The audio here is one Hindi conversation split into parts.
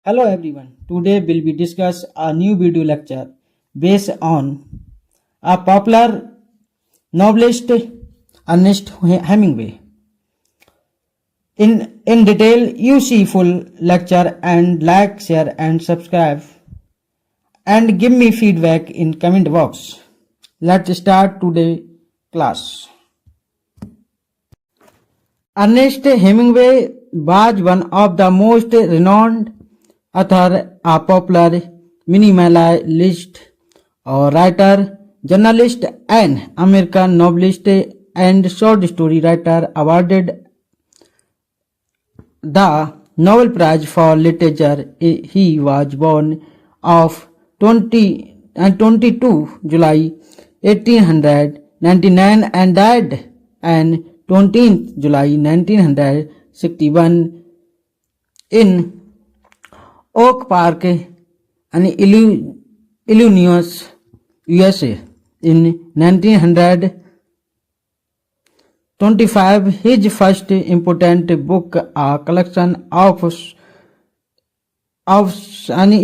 Hello everyone. Today we'll be discuss a new video lecture based on a popular novelist Ernest Hemingway. In detail, you see full lecture and like, share and subscribe and give me feedback in comment box. Let's start today class. Ernest Hemingway was one of the most renowned author, a popular minimalist or writer, journalist, and American novelist and short story writer, awarded the Nobel Prize for Literature. He was born of 22 July 1899 and died on 20th July 1961 in Oak Park, Illinois, USA. In 1925, his first important book, a collection of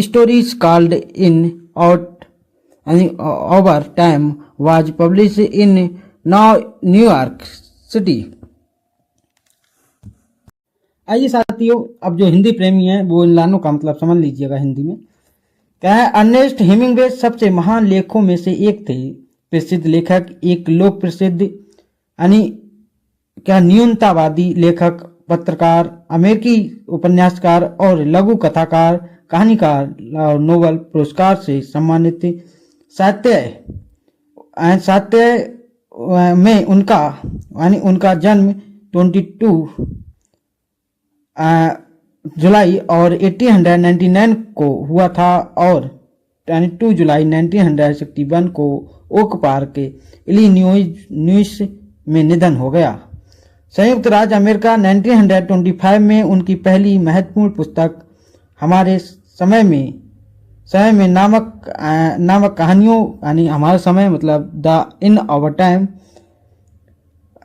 stories called In Out Over Time, was published in New York City. आइए साथियों, अब जो हिंदी प्रेमी हैं वो इन लाइनों का मतलब समझ लीजिएगा हिंदी में। क्या है, अर्नेस्ट हेमिंग्वे सबसे महान लेखकों में से एक थे। प्रसिद्ध लेखक, एक लोक प्रसिद्ध न्यूनतावादी लेखक, पत्रकार, अमेरिकी उपन्यासकार और लघु कथाकार, कहानीकार और नोबेल पुरस्कार से सम्मानित। साहित्य में उनका जन्म 22 जुलाई और 1899 को हुआ था और 22 जुलाई 1961 को ओक पार्क, इलिनॉइस में निधन हो गया। संयुक्त राज्य अमेरिका 1925 में उनकी पहली महत्वपूर्ण पुस्तक हमारे समय में नामक कहानियों हमारा समय मतलब द इन आवर टाइम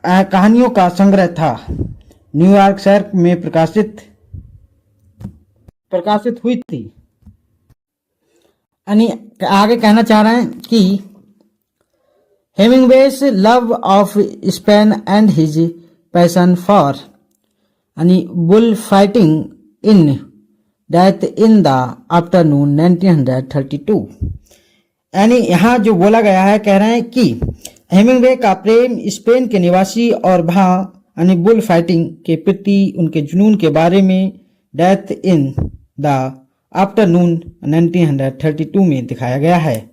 कहानियों का संग्रह था, न्यूयॉर्क शहर में प्रकाशित हुई थी। आगे कहना चाह रहे हैं कि Hemingway's love of Spain and his passion for bull fighting in death in the afternoon 1932। यहाँ जो बोला गया है, कह रहे हैं कि हेमिंग्वे का प्रेम स्पेन के निवासी और वहां बुल फाइटिंग के प्रति उनके जुनून के बारे में डेथ इन द आफ्टरनून 1932 में दिखाया गया है।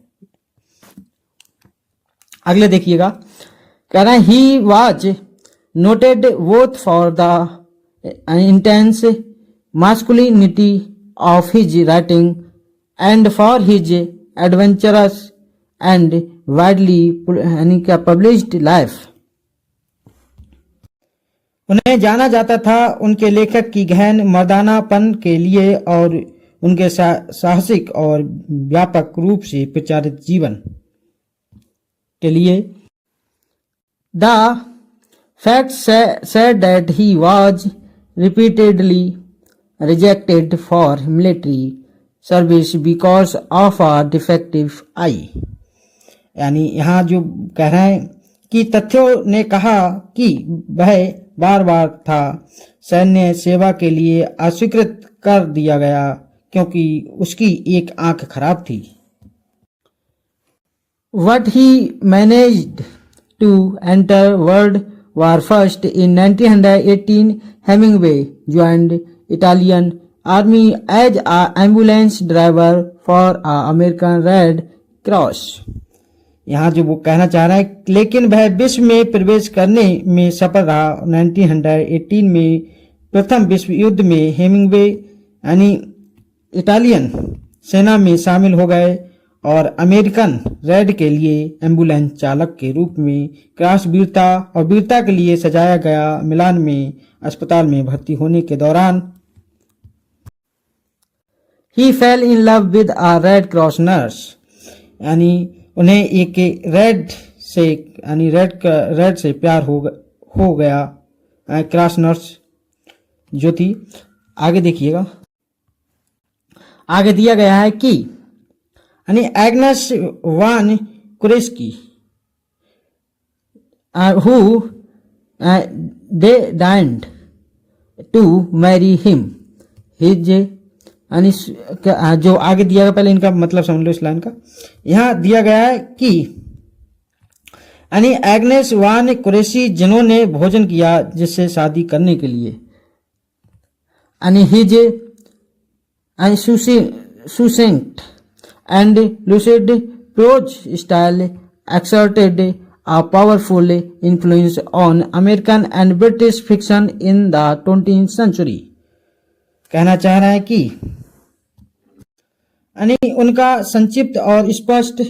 अगले देखिएगा, कह रहे हैं he was noted both for the intense masculinity of his writing and for his adventurous and widely published life. उन्हें जाना जाता था उनके लेखक की गहन मर्दानापन के लिए और उनके साहसिक और व्यापक रूप से प्रचारित जीवन के लिए। The fact said that he was repeatedly rejected for military service because of a defective eye. यहाँ जो कह रहे हैं कि तथ्यों ने कहा कि वह बार बार था सैन्य सेवा के लिए अस्वीकृत कर दिया गया क्योंकि उसकी एक आंख खराब थी। But he managed to enter World War First in 1918. Hemingway joined Italian Army as an ambulance driver for American Red Cross. यहाँ जो वो कहना चाह रहा है, लेकिन वह विश्व में प्रवेश करने में सफल रहा। 1918 में प्रथम विश्व युद्ध में हेमिंग्वे इटालियन सेना में शामिल हो गए और अमेरिकन रेड के लिए एम्बुलेंस चालक के रूप में क्रॉस वीरता के लिए सजाया गया। मिलान में अस्पताल में भर्ती होने के दौरान he fell in love with a Red Cross nurse. उन्हें एक रेड से प्यार हो गया, क्रॉस नर्स जो थी। आगे देखिएगा, आगे दिया गया है कि यानी Agnes von Kurowsky who they deigned to marry him his यानी जो आगे दिया गया, पहले इनका मतलब समझ लो इस लाइन का। यहां दिया गया है कि यानी एग्नेस वान कुरेशी जिन्होंने भोजन किया जिससे शादी करने के लिए, यानी his and succinct and lucid prose style exerted a powerful influence on American and British fiction in the 20th century। कहना चाह रहा है कि यानी उनका संक्षिप्त और स्पष्ट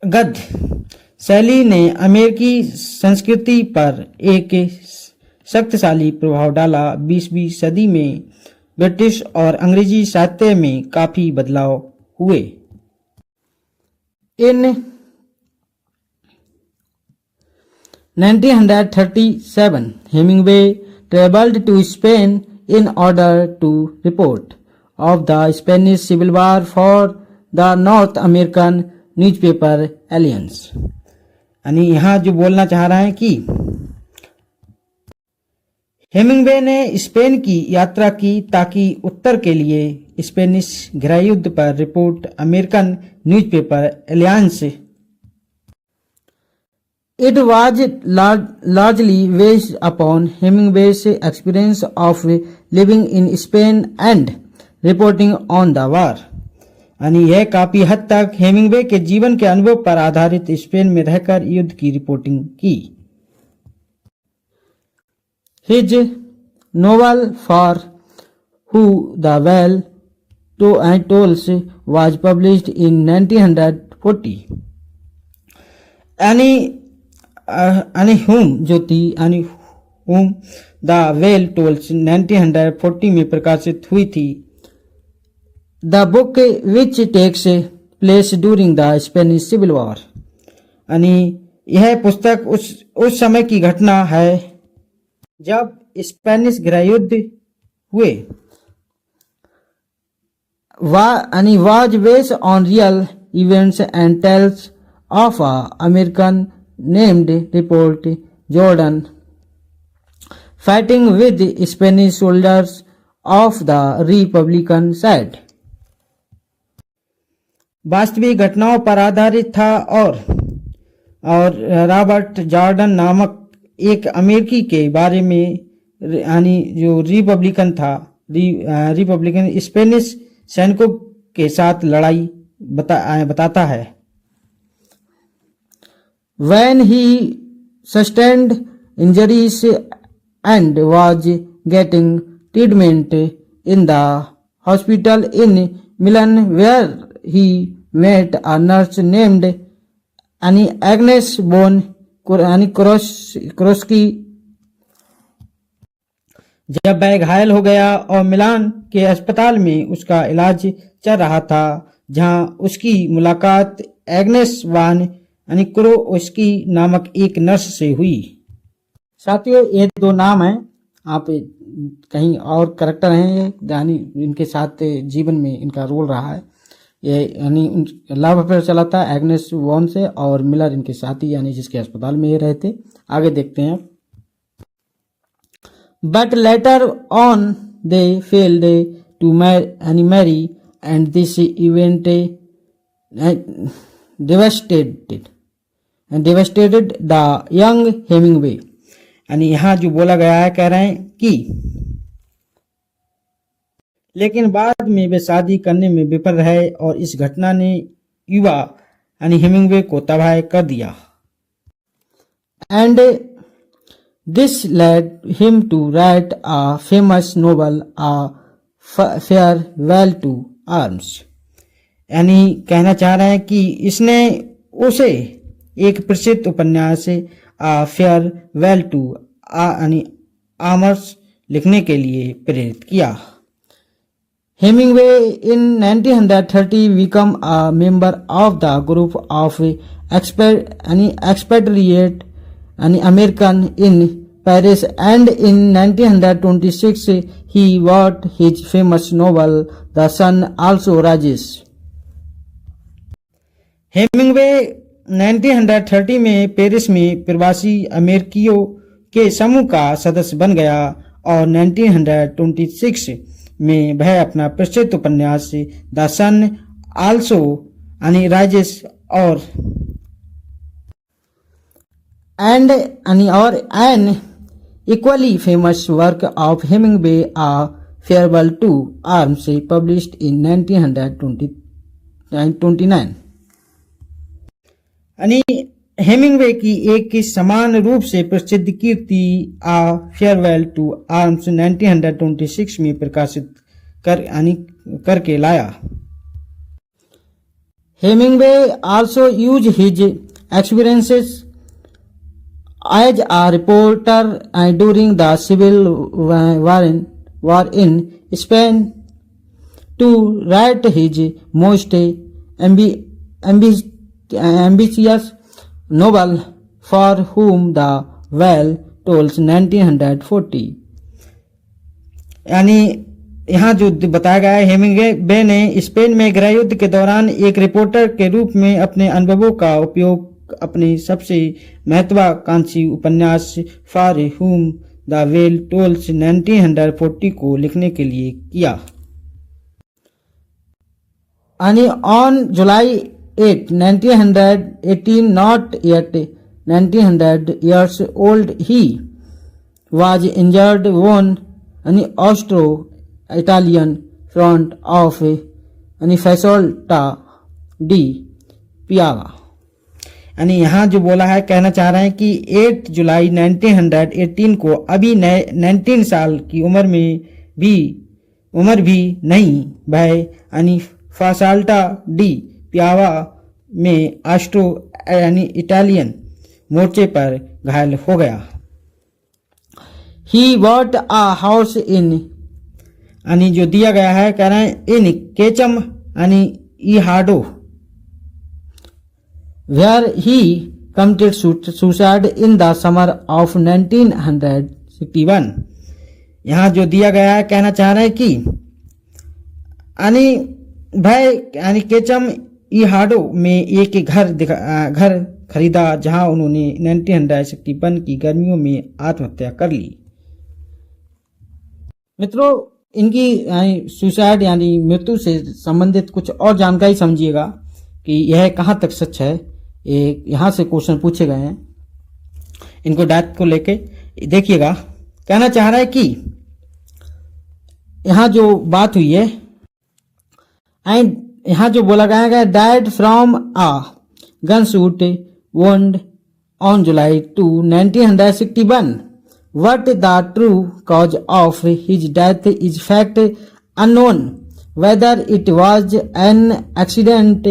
गद्य शैली ने अमेरिकी संस्कृति पर एक शक्तिशाली प्रभाव डाला। 20वीं सदी में ब्रिटिश और अंग्रेजी साहित्य में काफी बदलाव हुए। In 1937, Hemingway traveled to Spain in order to report of the Spanish Civil War for the North American newspaper Alliance। यानी यहाँ जो बोलना चाह रहा है कि हेमिंगवे ने स्पेन की यात्रा की ताकि उत्तर के लिए स्पेनिश गृहयुद्ध पर report American newspaper aliens. It was largely based upon Hemingway's experience of living in Spain and reporting on the war। यानी यह काफी हद तक हेमिंगवे के जीवन के अनुभव पर आधारित स्पेन में रहकर युद्ध की रिपोर्टिंग की। His novel For Who the Well Tolls was published in 1940। यानी whom the Well Tolls 1940 में प्रकाशित हुई थी। The book which takes place during the Spanish Civil War। यानी यह पुस्तक उस समय की घटना है जब स्पेनिश गृहयुद्ध हुए। was based on real events and tells of a American named Report Jordan fighting with Spanish soldiers of the Republican side। वास्तविक घटनाओं पर आधारित था और रॉबर्ट जॉर्डन नामक एक अमेरिकी के बारे में, यानी जो रिपब्लिकन था, रिपब्लिकन स्पेनिश सैनिकों के साथ लड़ाई बताता है। When he sustained injuries and was getting treatment in the hospital in Milan where he met a nurse named Agnes von क्रोस्की। जब वह घायल हो गया और मिलान के अस्पताल में उसका इलाज चल रहा था, जहां उसकी मुलाकात एग्नेस वान क्रोस्की नामक एक नर्स से हुई। साथियों, ये दो नाम हैं, आप कहीं और करैक्टर हैं यानी इनके साथ जीवन में इनका रोल रहा है। ये यानी लव अफेयर चला था एग्नेस वॉन से और मिलर इनके साथी यानी जिसके अस्पताल में ये रहते। आगे देखते हैं। But later on they failed to marry and this event devastated the young Hemingway। यानी यहाँ जो बोला गया है, कह रहे हैं कि लेकिन बाद में वे शादी करने में विफल रहे और इस घटना ने युवा यानी हेमिंगवे को तबाह कर दिया। And this led him to write a famous novel a farewell to arms. यानी कहना चाह रहे हैं कि इसने उसे एक प्रसिद्ध उपन्यास अ फेयरवेल टू आर्म्स लिखने के लिए प्रेरित किया। Hemingway in 1930 became a member of the group of expatriate American in Paris, and in 1926 he wrote his famous novel The Sun Also Rises. Hemingway 1930 में पेरिस में प्रवासी अमेरिकियों के समूह का सदस्य बन गया और 1926 में वह अपना प्रसिद्ध उपन्यास द सन आल्सो यानी राइजेस और an equally famous work of Hemingway a farewell to arms published in 1929 यानी हेमिंगवे की एक समान रूप से प्रसिद्ध कृति आ फेयरवेल टू आर्म्स 1926 में प्रकाशित करके लाया. Hemingway also use his experiences as a reporter during the civil war in Spain to write his most ambitious novel For Whom the Bell Tolls 1940. यानी यहाँ जो बताया गया है हेमिंगवे ने स्पेन में गृहयुद्ध के दौरान एक रिपोर्टर के रूप में अपने अनुभवों का उपयोग अपनी सबसे महत्वाकांक्षी उपन्यास for whom the well tolls 1940 को लिखने के लिए किया. On July 8, 1918, not yet 1900 years old, he was injured on an Austro-Italian front of Fasolta di Piava. यानी यहाँ जो बोला है कहना चाह रहे हैं कि 8 जुलाई 1918 को अभी 19 साल की उम्र भी नहीं वह यानी फासाल्टा डी पियावा में आस्ट्रो यानी इटालियन मोर्चे पर घायल हो गया. He bought a house in यानी जो दिया गया है कह रहे हैं इन केचम यानी इहाडो where he committed suicide in the summer of 1961. यहाँ जो दिया गया है कहना चाह रहे हैं कि यानी केचम इहाडो में एक घर खरीदा जहां उन्होंने 1961 की गर्मियों में आत्महत्या कर ली. मित्रों, इनकी सुसाइड यानी मृत्यु से संबंधित कुछ और जानकारी समझिएगा कि यह कहाँ तक सच है. यहाँ से क्वेश्चन पूछे गए हैं इनको डेथ को लेके. देखिएगा कहना चाह रहा है कि यहाँ जो बात हुई है एंड यहाँ जो बोला गया है died from a gunshot wound on July 2, 1961. What the true cause of his death is fact unknown. Whether it was an accident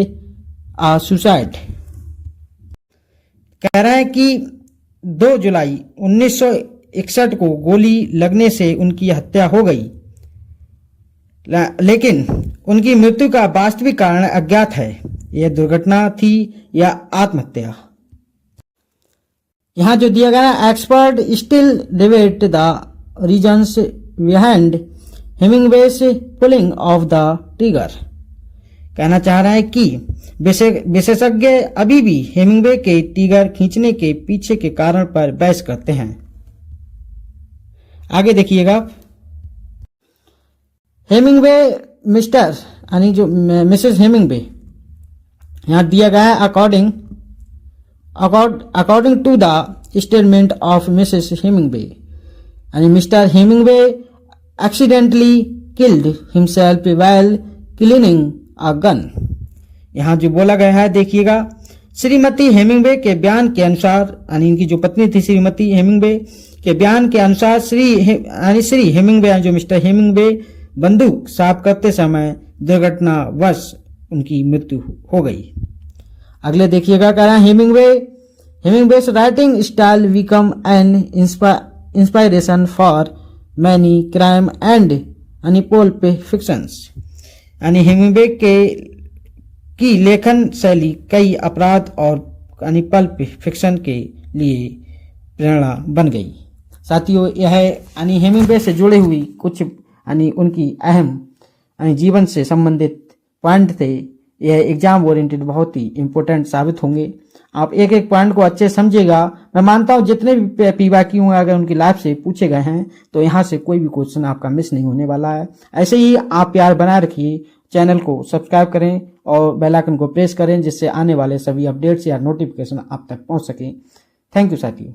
or suicide. कह रहा है कि 2 जुलाई 1961 को गोली लगने से उनकी हत्या हो गई, लेकिन उनकी मृत्यु का वास्तविक कारण अज्ञात है. यह दुर्घटना थी या आत्महत्या. यहाँ जो दिया गया expert still debate the reasons behind Hemingway's pulling of the trigger. कहना चाह रहा है कि विशेषज्ञ अभी भी हेमिंगवे के ट्रिगर खींचने के पीछे के कारण पर बहस करते हैं. आगे देखिएगा हेमिंगवे मिस्टर यानी जो मिसेस हेमिंगवे यहाँ दिया गया है according to the statement of Mrs Hemingway यानी Mr Hemingway accidentally killed himself while cleaning a gun. यहाँ जो बोला गया है देखिएगा श्रीमती हेमिंगवे के बयान के अनुसार यानी इनकी जो पत्नी थी श्रीमती हेमिंगवे के बयान के अनुसार श्री हेमिंगवे जो मिस्टर हेमिंगवे बंदूक साफ करते समय दुर्घटनावश उनकी मृत्यु हो गई. अगले देखिएगा कह रहा है Hemingway's writing style become an inspiration for many crime and यानी पल्प फिक्शंस. यानी हेमिंगवे की लेखन शैली कई अपराध और यानी पल्प फिक्शन के लिए प्रेरणा बन गई. साथियों, यह यानी हेमिंगवे से जुड़ी हुई कुछ यानी उनकी अहम यानी जीवन से संबंधित पॉइंट थे। यह एग्जाम ओरिएंटेड बहुत ही इंपॉर्टेंट साबित होंगे। आप एक एक पॉइंट को अच्छे समझेगा। मैं मानता हूँ जितने भी पीवाकी होंगे अगर उनकी लाइफ से पूछे गए हैं तो यहाँ से कोई भी क्वेश्चन आपका मिस नहीं होने वाला है। ऐसे ही आप प्यार बनाए रखिए, चैनल को सब्सक्राइब करें और बेल आइकन को प्रेस करें जिससे आने वाले सभी अपडेट्स या नोटिफिकेशन आप तक पहुंच सके। थैंक यू साथियों।